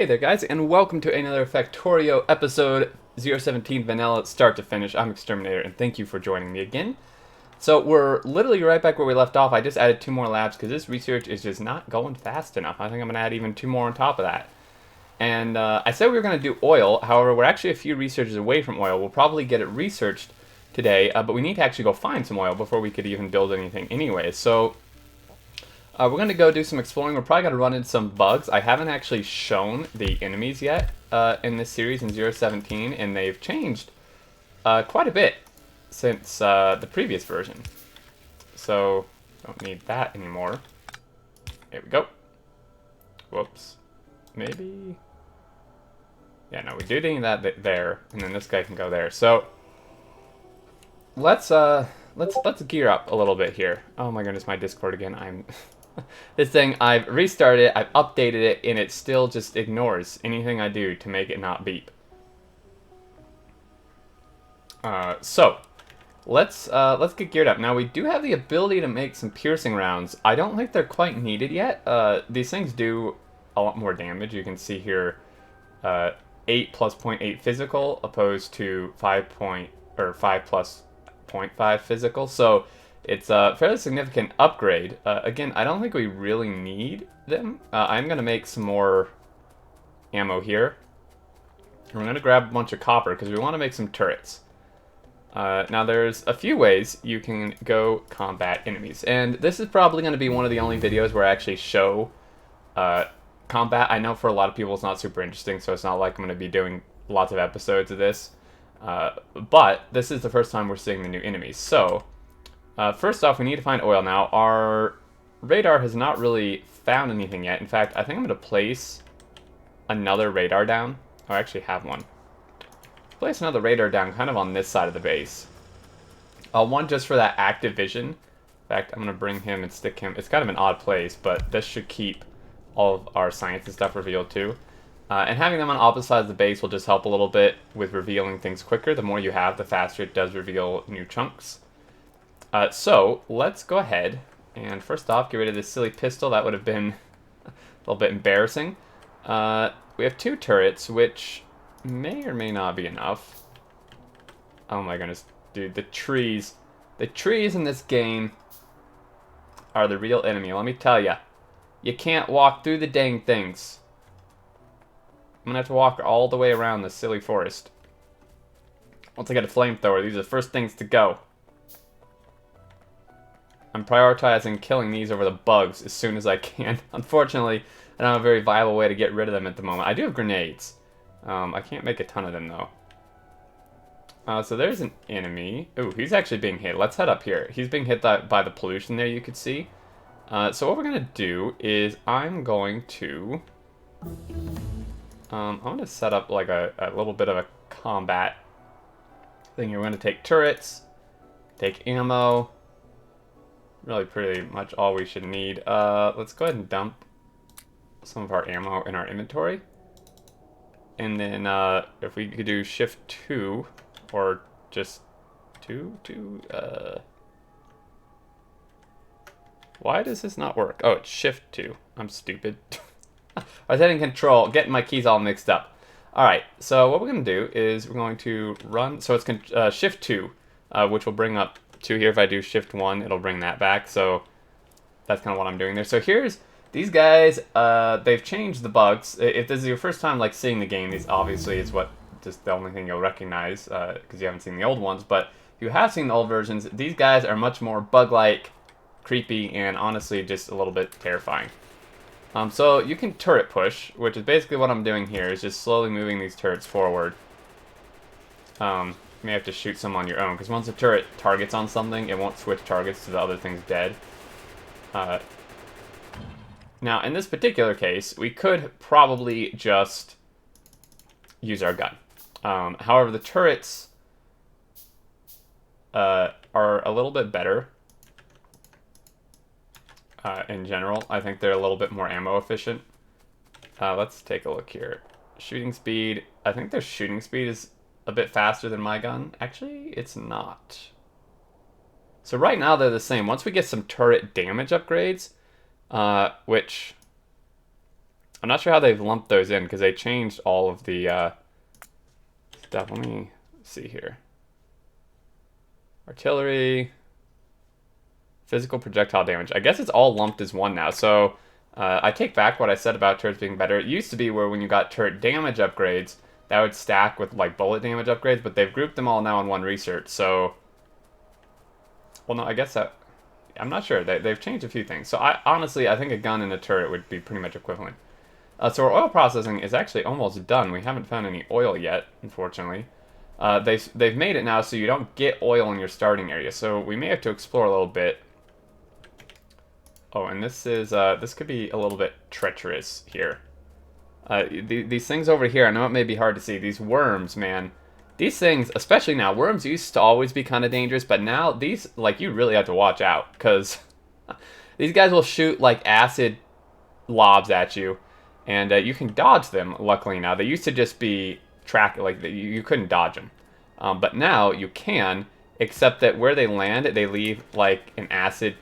Hey there guys, and welcome to another Factorio episode 0.17 vanilla start to finish. I'm Xterminator, and thank you for joining me again. So we're literally right back where we left off. I just added 2 more labs because this research is just not going fast enough. I think I'm going to add even 2 more on top of that. And I said we were going to do oil, however we're actually a few researches away from oil. We'll probably get it researched today, but we need to actually go find some oil before we could even build anything anyway. So we're going to go do some exploring. We're probably going to run into some bugs. I haven't actually shown the enemies yet in this series in 0.17, and they've changed quite a bit since the previous version. So, don't need that anymore. Here we go. Whoops. Maybe... Yeah, no, we do need that there, and then this guy can go there. So, let's gear up a little bit here. Oh my goodness, my Discord again. This thing, I've restarted it, I've updated it, and it still just ignores anything I do to make it not beep. So, let's get geared up. Now, we do have the ability to make some piercing rounds. I don't think they're quite needed yet. These things do a lot more damage. You can see here, 8 plus 0.8 physical, opposed to 5 plus 0.5 physical. So, it's a fairly significant upgrade. Again, I don't think we really need them. I'm going to make some more ammo here. And we're going to grab a bunch of copper because we want to make some turrets. Now, there's a few ways you can go combat enemies. And this is probably going to be one of the only videos where I actually show combat. I know for a lot of people it's not super interesting, so it's not like I'm going to be doing lots of episodes of this. But this is the first time we're seeing the new enemies. So... first off, we need to find oil now. Our radar has not really found anything yet. In fact, I think I'm going to place another radar down. Oh, I actually have one. Place another radar down kind of on this side of the base. One just for that active vision. In fact, I'm going to bring him and stick him. It's kind of an odd place, but this should keep all of our science and stuff revealed too. And having them on opposite sides of the base will just help a little bit with revealing things quicker. The more you have, the faster it does reveal new chunks. So, let's go ahead, and first off, get rid of this silly pistol. That would have been a little bit embarrassing. We have 2 turrets, which may or may not be enough. Oh my goodness, dude, the trees in this game are the real enemy. Let me tell ya, you can't walk through the dang things. I'm gonna have to walk all the way around this silly forest. Once I get a flamethrower, these are the first things to go. I'm prioritizing killing these over the bugs as soon as I can. Unfortunately, I don't have a very viable way to get rid of them at the moment. I do have grenades. I can't make a ton of them, though. So there's an enemy. Ooh, he's actually being hit. Let's head up here. He's being hit by the pollution there, you could see. So what we're going to do is I'm going to set up like a little bit of a combat thing here. We're going to take turrets, take ammo. Really pretty much all we should need. Let's go ahead and dump some of our ammo in our inventory. And then if we could do shift 2 or just 2, why does this not work? Oh, it's shift 2. I'm stupid. I was hitting control, getting my keys all mixed up. Alright, so what we're going to do is we're going to run, so it's shift 2, which will bring up 2 here. If I do shift 1, it'll bring that back. So that's kind of what I'm doing there. So here's these guys. They've changed the bugs. If this is your first time like seeing the game, these obviously is what just the only thing you'll recognize because you haven't seen the old ones. But if you have seen the old versions, these guys are much more bug-like, creepy, and honestly just a little bit terrifying. So you can turret push, which is basically what I'm doing here, is just slowly moving these turrets forward. You may have to shoot some on your own, because once a turret targets on something, it won't switch targets to the other thing's dead. Now, in this particular case, we could probably just use our gun. However, the turrets are a little bit better in general. I think they're a little bit more ammo efficient. Let's take a look here. Shooting speed. I think their shooting speed is a bit faster than my gun. Actually, it's not. So right now they're the same. Once we get some turret damage upgrades, which I'm not sure how they've lumped those in because they changed all of the stuff. Let me see here. Artillery, physical projectile damage. I guess it's all lumped as one now. So I take back what I said about turrets being better. It used to be where when you got turret damage upgrades, that would stack with like bullet damage upgrades, but they've grouped them all now in one research. So, well, no, I guess that I'm not sure. They've changed a few things. So honestly, I think a gun and a turret would be pretty much equivalent. So our oil processing is actually almost done. We haven't found any oil yet, unfortunately. They've made it now so you don't get oil in your starting area. So we may have to explore a little bit. Oh, and this could be a little bit treacherous here. These things over here, I know it may be hard to see. These worms, man. These things, especially now, worms used to always be kind of dangerous, but now these, like, you really have to watch out, because these guys will shoot, like, acid lobs at you, and you can dodge them, luckily now. They used to just be like, you couldn't dodge them. But now you can, except that where they land, they leave, like, an acid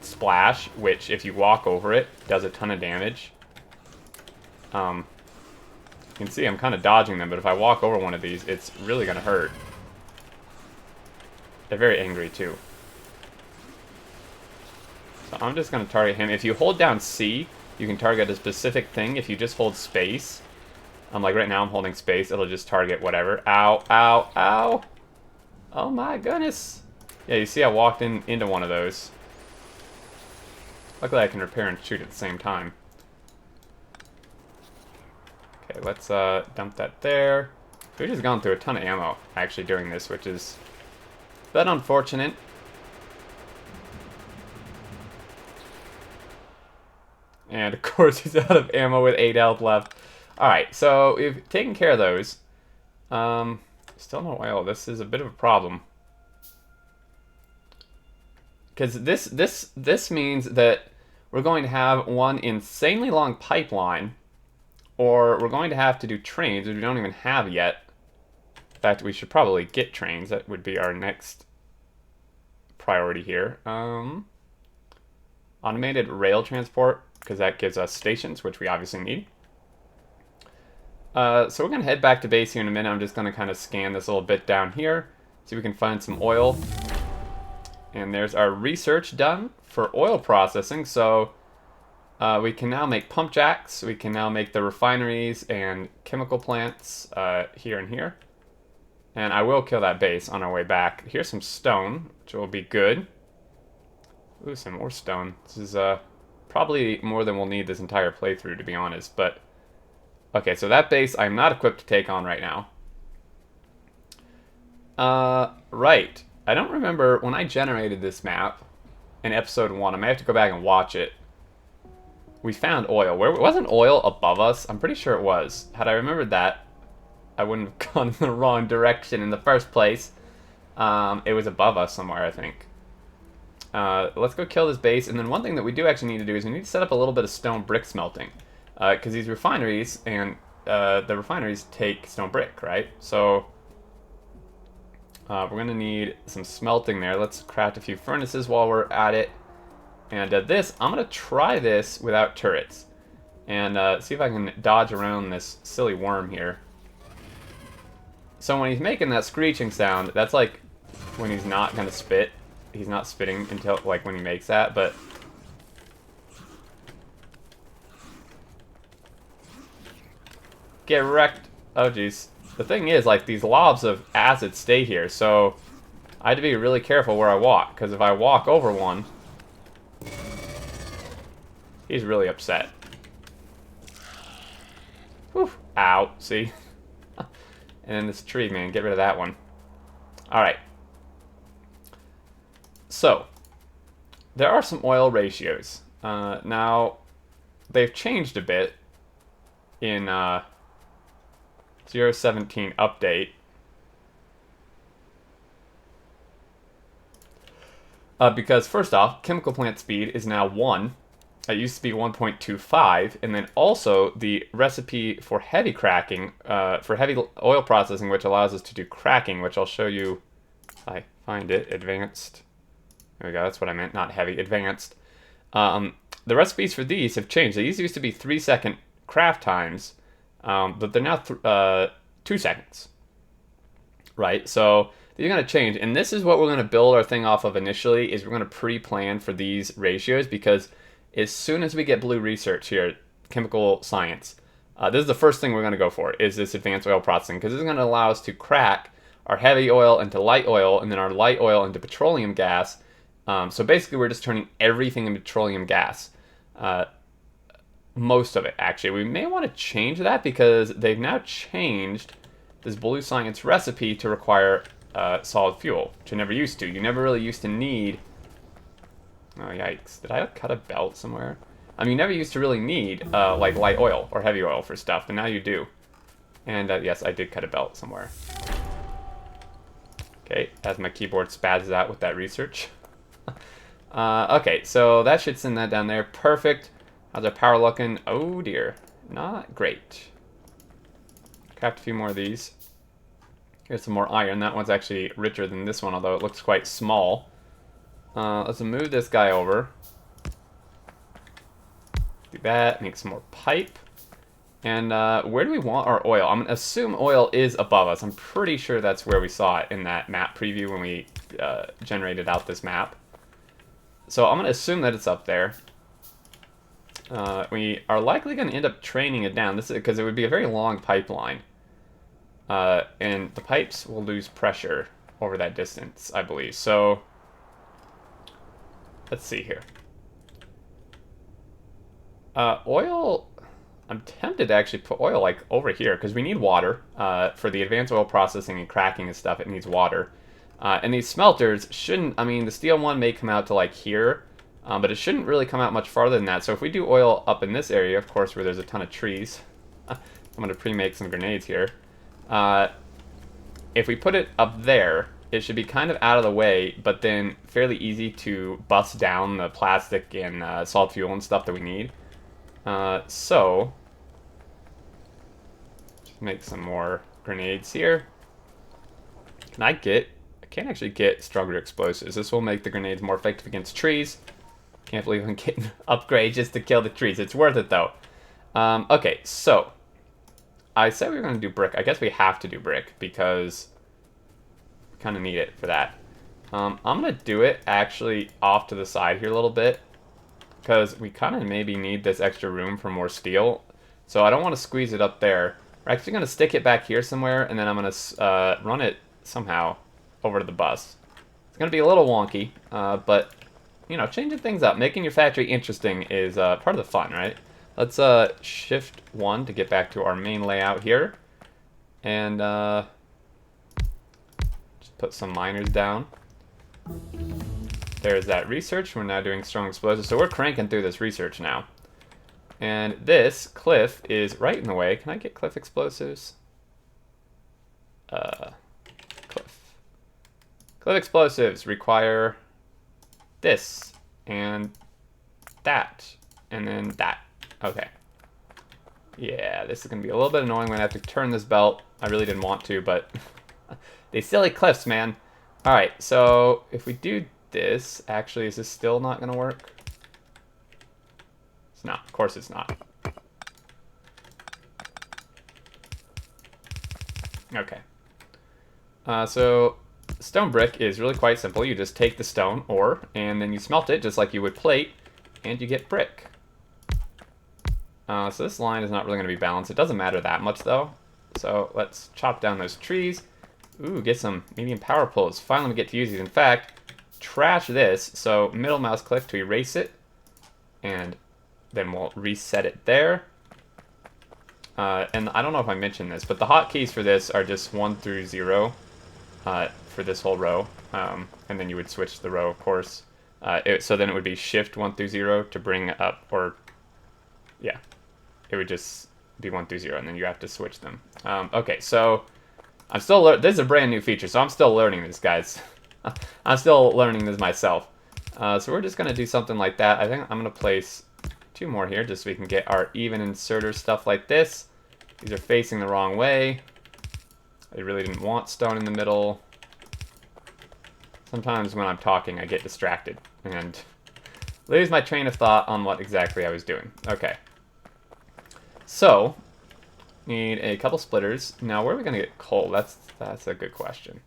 splash, which, if you walk over it, does a ton of damage. You can see I'm kind of dodging them, but if I walk over one of these, it's really going to hurt. They're very angry, too. So I'm just going to target him. If you hold down C, you can target a specific thing. If you just hold space, like right now I'm holding space, it'll just target whatever. Ow, ow, ow. Oh my goodness. Yeah, you see I walked into one of those. Luckily I can repair and shoot at the same time. Okay, let's dump that there. We've just gone through a ton of ammo actually during this, which is a bit unfortunate. And of course he's out of ammo with 8 health left. Alright, so we've taken care of those. Still no oil. This is a bit of a problem. Because this means that we're going to have one insanely long pipeline, or we're going to have to do trains, which we don't even have yet. In fact, we should probably get trains. That would be our next priority here. Automated rail transport, because that gives us stations, which we obviously need. So we're going to head back to base here in a minute. I'm just going to kind of scan this little bit down here, see if we can find some oil. And there's our research done for oil processing. So we can now make pump jacks. We can now make the refineries and chemical plants here and here. And I will kill that base on our way back. Here's some stone, which will be good. Ooh, some more stone. This is probably more than we'll need this entire playthrough, to be honest. But okay, so that base I'm not equipped to take on right now. Right. I don't remember when I generated this map in episode 1. I may have to go back and watch it. We found oil. Where wasn't oil above us? I'm pretty sure it was. Had I remembered that, I wouldn't have gone in the wrong direction in the first place. It was above us somewhere, I think. Let's go kill this base. And then one thing that we do actually need to do is we need to set up a little bit of stone brick smelting. Because these refineries, and the refineries take stone brick, right? So we're going to need some smelting there. Let's craft a few furnaces while we're at it. And this, I'm going to try this without turrets. And see if I can dodge around this silly worm here. So when he's making that screeching sound, that's like when he's not going to spit. He's not spitting until, like, when he makes that, but get wrecked. Oh, jeez. The thing is, like, these lobs of acid stay here, so I have to be really careful where I walk, because if I walk over one, he's really upset. Whew. Ow. See? And then this tree, man. Get rid of that one. Alright. So, there are some oil ratios. Now, they've changed a bit in 0.17 update. Because first off, chemical plant speed is now 1. It used to be 1.25, and then also the recipe for heavy cracking, for heavy oil processing, which allows us to do cracking, which I'll show you if I find it, advanced. There we go, that's what I meant, not heavy, advanced. The recipes for these have changed. These used to be 3-second craft times, but they're now 2 seconds, right? So these are going to change, and this is what we're going to build our thing off of initially, is we're going to pre-plan for these ratios, because as soon as we get blue research here, chemical science, this is the first thing we're going to go for, is this advanced oil processing, because this is going to allow us to crack our heavy oil into light oil, and then our light oil into petroleum gas. So basically we're just turning everything into petroleum gas. Most of it, actually. We may want to change that, because they've now changed this blue science recipe to require solid fuel, which you never used to. You never really used to need... Oh, yikes. Did I cut a belt somewhere? I mean, you never used to really need, like, light oil or heavy oil for stuff, but now you do. And, yes, I did cut a belt somewhere. Okay, as my keyboard spazzes out with that research. Okay, so that should send that down there. Perfect. How's our power looking? Oh, dear. Not great. Craft a few more of these. Here's some more iron. That one's actually richer than this one, although it looks quite small. Let's move this guy over. Do that. Make some more pipe. And where do we want our oil? I'm going to assume oil is above us. I'm pretty sure that's where we saw it in that map preview when we generated out this map. So I'm going to assume that it's up there. We are likely going to end up training it down. This is because it would be a very long pipeline. And the pipes will lose pressure over that distance, I believe. So let's see here. Oil... I'm tempted to actually put oil like over here, because we need water for the advanced oil processing and cracking and stuff. It needs water, and these smelters shouldn't. I mean, the steel one may come out to like here, but it shouldn't really come out much farther than that. So if we do oil up in this area, of course, where there's a ton of trees, I'm going to pre-make some grenades here. If we put it up there, it should be kind of out of the way, but then fairly easy to bust down the plastic and solid fuel and stuff that we need. So, just make some more grenades here. I can't actually get stronger explosives. This will make the grenades more effective against trees. Can't believe I'm getting upgrades just to kill the trees. It's worth it, though. Okay, so, I said we were going to do brick. I guess we have to do brick, because we kind of need it for that. I'm going to do it, actually, off to the side here a little bit, because we kind of maybe need this extra room for more steel. So I don't want to squeeze it up there. We're actually going to stick it back here somewhere, and then I'm going to run it somehow over to the bus. It's going to be a little wonky, but, you know, changing things up, making your factory interesting is part of the fun, right? Let's shift 1 to get back to our main layout here. And just put some miners down. There's that research. We're now doing strong explosives. So we're cranking through this research now. And this cliff is right in the way. Can I get cliff explosives? Cliff. Cliff explosives require this and that and then that. Okay. Yeah, this is going to be a little bit annoying when I have to turn this belt. I really didn't want to, but these silly cliffs, man. All right, so if we do this, actually, is this still not going to work? It's not. Of course it's not. Okay. So stone brick is really quite simple. You just take the stone ore, and then you smelt it just like you would plate, and you get brick. So this line is not really going to be balanced. It doesn't matter that much, though. So let's chop down those trees. Ooh, get some medium power pulls. Finally, we get to use these. In fact, trash this. So middle mouse click to erase it. And then we'll reset it there. And I don't know if I mentioned this, but the hotkeys for this are just 1 through 0 for this whole row. And then you would switch the row, of course. So then it would be shift 1 through 0 to bring up, or yeah, it would just be 1 through 0, and then you have to switch them. Okay, so I'm still this is a brand new feature, so I'm still learning this, guys. I'm still learning this myself. So we're just gonna do something like that. I think I'm gonna place 2 more here, just so we can get our even inserter stuff like this. These are facing the wrong way. I really didn't want stone in the middle. Sometimes when I'm talking, I get distracted and lose my train of thought on what exactly I was doing. Okay. So, need a couple splitters. Now, where are we going to get coal? That's a good question.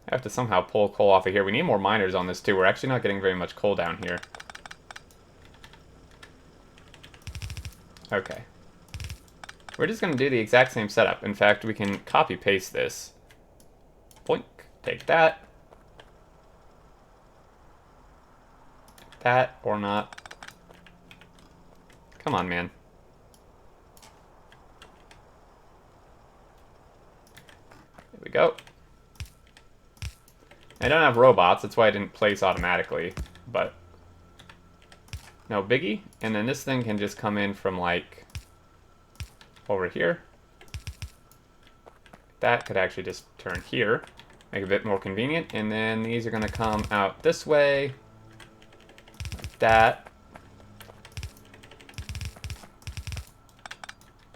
I have to somehow pull coal off of here. We need more miners on this, too. We're actually not getting very much coal down here. Okay. We're just going to do the exact same setup. In fact, we can copy-paste this. Boink. Take that. That or not. Come on, man. There we go. I don't have robots, that's why I didn't place automatically, but no biggie. And then this thing can just come in from, like, over here. That could actually just turn here, make it a bit more convenient. And then these are going to come out this way, like that.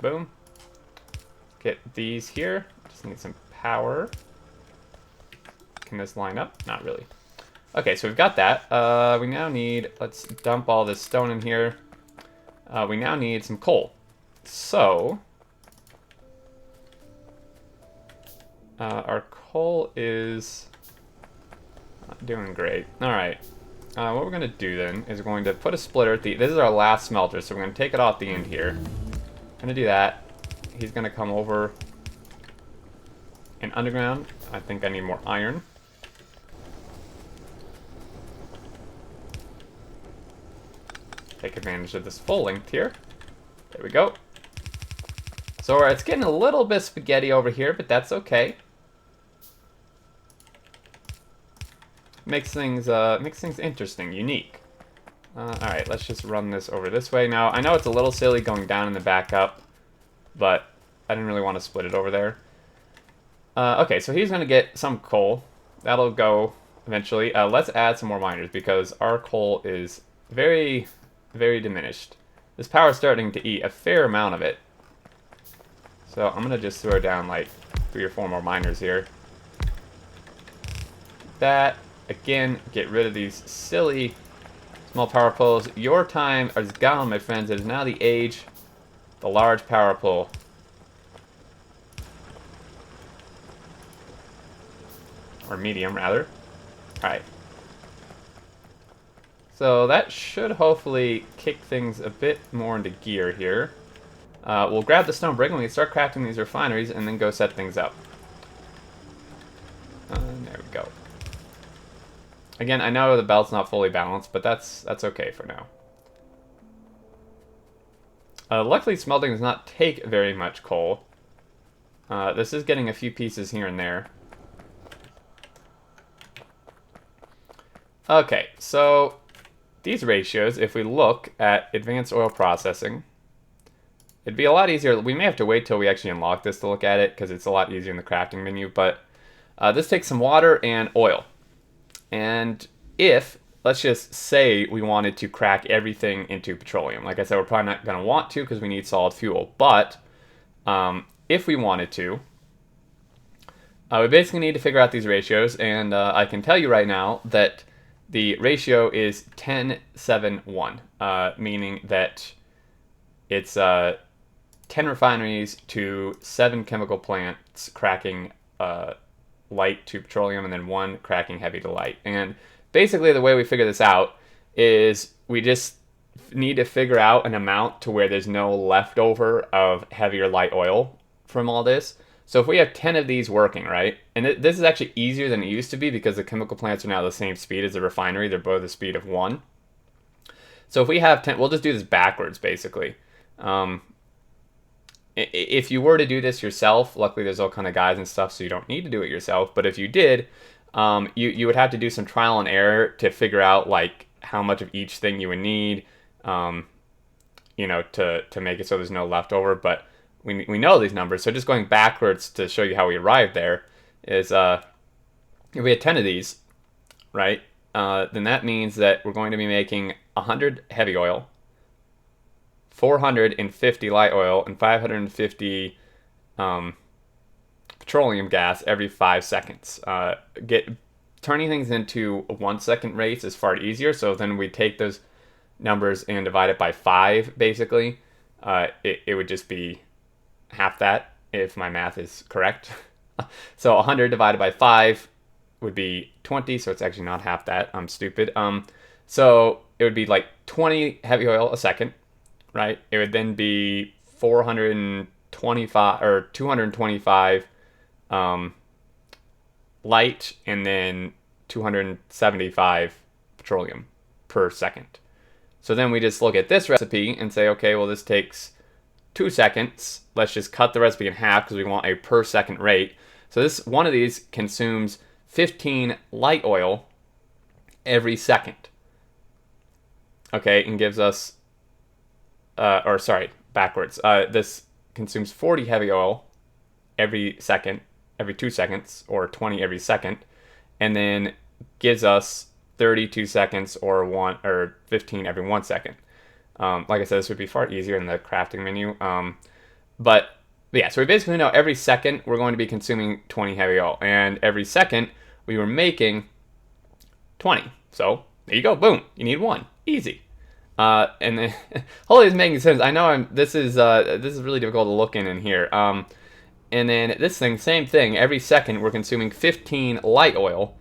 Boom. Get these here. Just need some power. Can this line up? Not really. Okay, so we've got that. We now need, let's dump all this stone in here. We now need some coal. So, our coal is not doing great. All right. What we're going to do then is we're going to put a splitter at the, this is our last smelter, so we're going to take it off the end here. Going to do that. He's going to come over and underground. I think I need more iron. Take advantage of this full length here. There we go. So it's getting a little bit spaghetti over here, but that's okay. Makes things interesting, unique. All right, let's just run this over this way. Now, I know it's a little silly going down and the back up, but I didn't really want to split it over there. Okay, so he's going to get some coal. That'll go eventually. Let's add some more miners because our coal is very, very diminished. This power is starting to eat a fair amount of it. So I'm going to just throw down like 3 or 4 more miners here. That, again, get rid of these silly small power poles. Your time is gone, my friends. It is now the age, the large power pole. Or medium, rather. Alright. So that should hopefully kick things a bit more into gear here. We'll grab the stone brick and we can start crafting these refineries and then go set things up. There we go. Again, I know the belt's not fully balanced, but that's okay for now. Luckily, smelting does not take very much coal. This is getting a few pieces here and there. Okay, so these ratios, if we look at advanced oil processing, it'd be a lot easier. We may have to wait till we actually unlock this to look at it because it's a lot easier in the crafting menu, but this takes some water and oil. And if, let's just say we wanted to crack everything into petroleum. Like I said, we're probably not going to want to because we need solid fuel. But if we wanted to, we basically need to figure out these ratios. And I can tell you right now that the ratio is 10-7-1, meaning that it's 10 refineries to 7 chemical plants cracking light to petroleum and then 1 cracking heavy to light. And basically the way we figure this out is we just need to figure out an amount to where there's no leftover of heavy or light oil from all this. So if we have 10 of these working, right, and this is actually easier than it used to be because the chemical plants are now the same speed as the refinery. They're both the speed of 1. So if we have 10, we'll just do this backwards, basically. If you were to do this yourself, luckily there's all kind of guides and stuff, so you don't need to do it yourself. But if you did, you would have to do some trial and error to figure out like how much of each thing you would need, you know, to make it so there's no leftover. But we know these numbers, so just going backwards to show you how we arrived there is if we had 10 of these, right, then that means that we're going to be making 100 heavy oil, 450 light oil, and 550 petroleum gas every 5 seconds. Turning things into 1 second rates is far easier, so then we take those numbers and divide it by 5, basically. it would just be half that if my math is correct. So 100 divided by 5 would be 20, so it's actually not half that. I'm stupid. So it would be like 20 heavy oil a second, right? It would then be 425 or 225 light, and then 275 petroleum per second. So then we just look at this recipe and say, okay, well, this takes 2 seconds. Let's just cut the recipe in half because we want a per second rate. So this one of these consumes 15 light oil every second. Okay, and gives us, or sorry, backwards. This consumes 40 heavy oil every second, every 2 seconds, or 20 every second, and then gives us 32 seconds or 15 every 1 second. Like I said, this would be far easier in the crafting menu. But yeah, so we basically know every second we're going to be consuming 20 heavy oil, and every second we were making 20. So there you go, boom. You need 1, easy. And then hopefully it's making sense. I know this is really difficult to look in here. And then this thing, same thing. Every second we're consuming 15 light oil,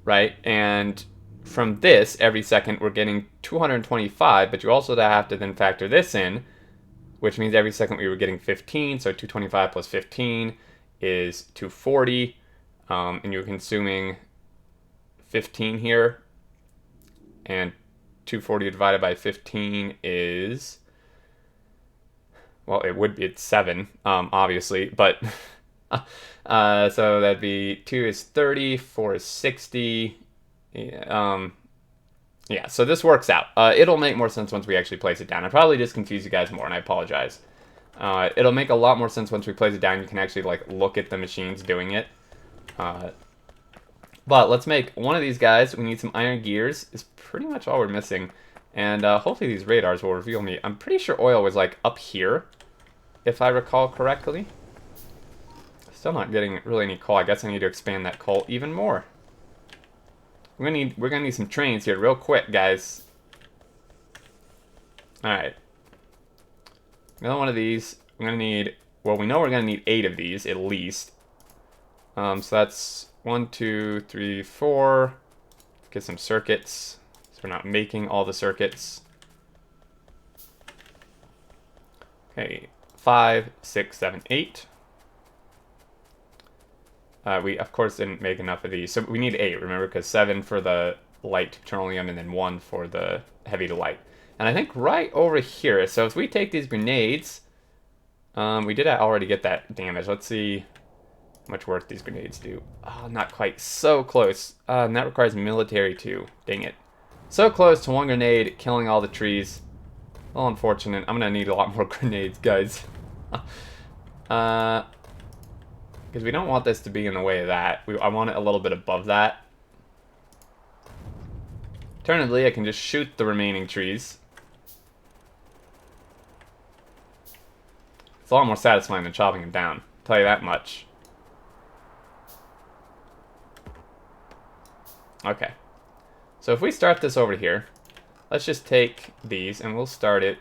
right? And from this, every second we're getting 225, but you also have to then factor this in, which means every second we were getting 15, so 225 plus 15 is 240, and you're consuming 15 here, and 240 divided by 15 is, well, it's 7, obviously, but so that'd be 2 is 30, 4 is 60. Yeah, so this works out. It'll make more sense once we actually place it down. I probably just confused you guys more, and I apologize. It'll make a lot more sense once we place it down. You can actually like look at the machines doing it. But let's make one of these guys. We need some iron gears. Is pretty much all we're missing. And hopefully these radars will reveal me. I'm pretty sure oil was like up here, if I recall correctly. Still not getting really any coal. I guess I need to expand that coal even more. We're gonna need some trains here real quick, guys. Alright. Another one of these. We're gonna need, well, we know we're gonna need 8 of these at least. So that's 1, 2, 3, 4. Get some circuits. So we're not making all the circuits. Okay, 5, 6, 7, 8. We, of course, didn't make enough of these. So we need 8, remember, because 7 for the light petroleum and then 1 for the heavy to light. And I think right over here, so if we take these grenades, we did already get that damage. Let's see how much work these grenades do. Oh, not quite. So close. And that requires military too. Dang it. So close to 1 grenade killing all the trees. Well, unfortunate. I'm going to need a lot more grenades, guys. Because we don't want this to be in the way of that. I want it a little bit above that. Alternatively, I can just shoot the remaining trees. It's a lot more satisfying than chopping them down. I'll tell you that much. Okay. So if we start this over here, let's just take these and we'll start it.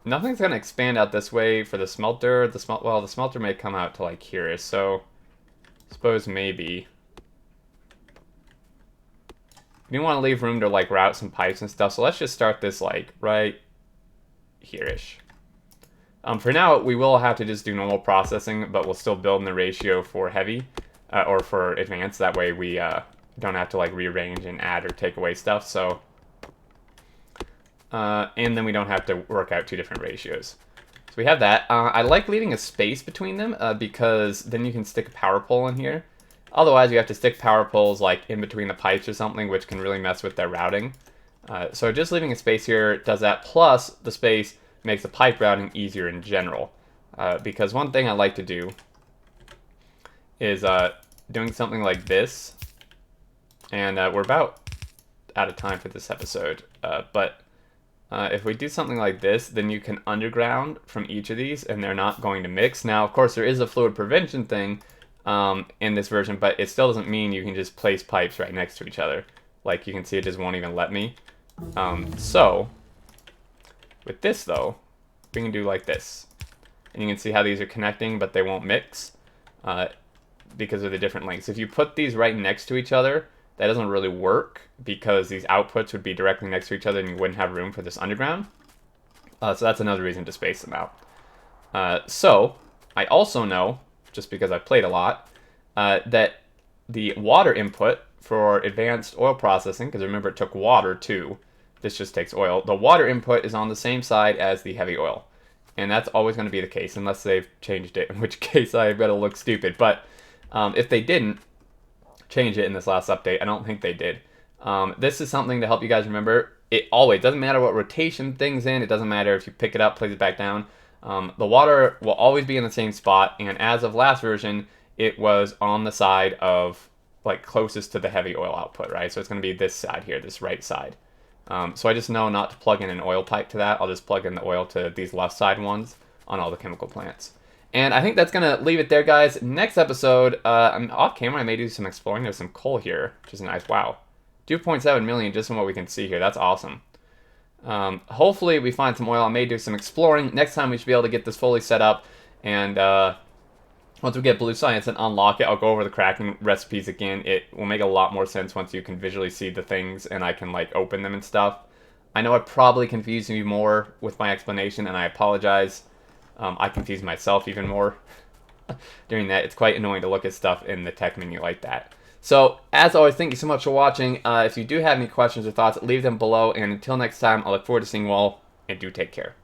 Nothing's gonna expand out this way for the smelter. Well, the smelter may come out to like here, so I suppose maybe. You want to leave room to like route some pipes and stuff, so let's just start this like right here-ish. For now, we will have to just do normal processing, but we'll still build in the ratio for heavy or for advanced. That way we don't have to like rearrange and add or take away stuff. So, and then we don't have to work out 2 different ratios. So we have that. I like leaving a space between them because then you can stick a power pole in here. Otherwise, you have to stick power poles like in between the pipes or something, which can really mess with their routing. So just leaving a space here does that. Plus, the space makes the pipe routing easier in general. Because one thing I like to do is doing something like this. And we're about out of time for this episode. But if we do something like this, then you can underground from each of these, and they're not going to mix. Now, of course, there is a fluid prevention thing, in this version, but it still doesn't mean you can just place pipes right next to each other. Like you can see, it just won't even let me. So with this though, we can do like this. And you can see how these are connecting, but they won't mix because of the different lengths. If you put these right next to each other, that doesn't really work because these outputs would be directly next to each other and you wouldn't have room for this underground. So that's another reason to space them out. So I also know, just because I played a lot, that the water input for advanced oil processing, because remember it took water too, this just takes oil, the water input is on the same side as the heavy oil. And that's always going to be the case, unless they've changed it, in which case I've got to look stupid. But if they didn't change it in this last update, I don't think they did. This is something to help you guys remember. It always, doesn't matter what rotation thing's in, it doesn't matter if you pick it up, place it back down. The water will always be in the same spot, and as of last version, it was on the side of, like, closest to the heavy oil output, right? So it's going to be this side here, this right side. So I just know not to plug in an oil pipe to that. I'll just plug in the oil to these left side ones on all the chemical plants. And I think that's going to leave it there, guys. Next episode, I'm off camera. I may do some exploring. There's some coal here, which is nice. Wow. 2.7 million just from what we can see here. That's awesome. Hopefully we find some oil. I may do some exploring. Next time we should be able to get this fully set up. And once we get Blue Science and unlock it, I'll go over the cracking recipes again. It will make a lot more sense once you can visually see the things and I can like open them and stuff. I know I probably confused you more with my explanation, and I apologize. I confused myself even more during that. It's quite annoying to look at stuff in the tech menu like that. So, as always, thank you so much for watching. If you do have any questions or thoughts, leave them below. And until next time, I look forward to seeing you all, and do take care.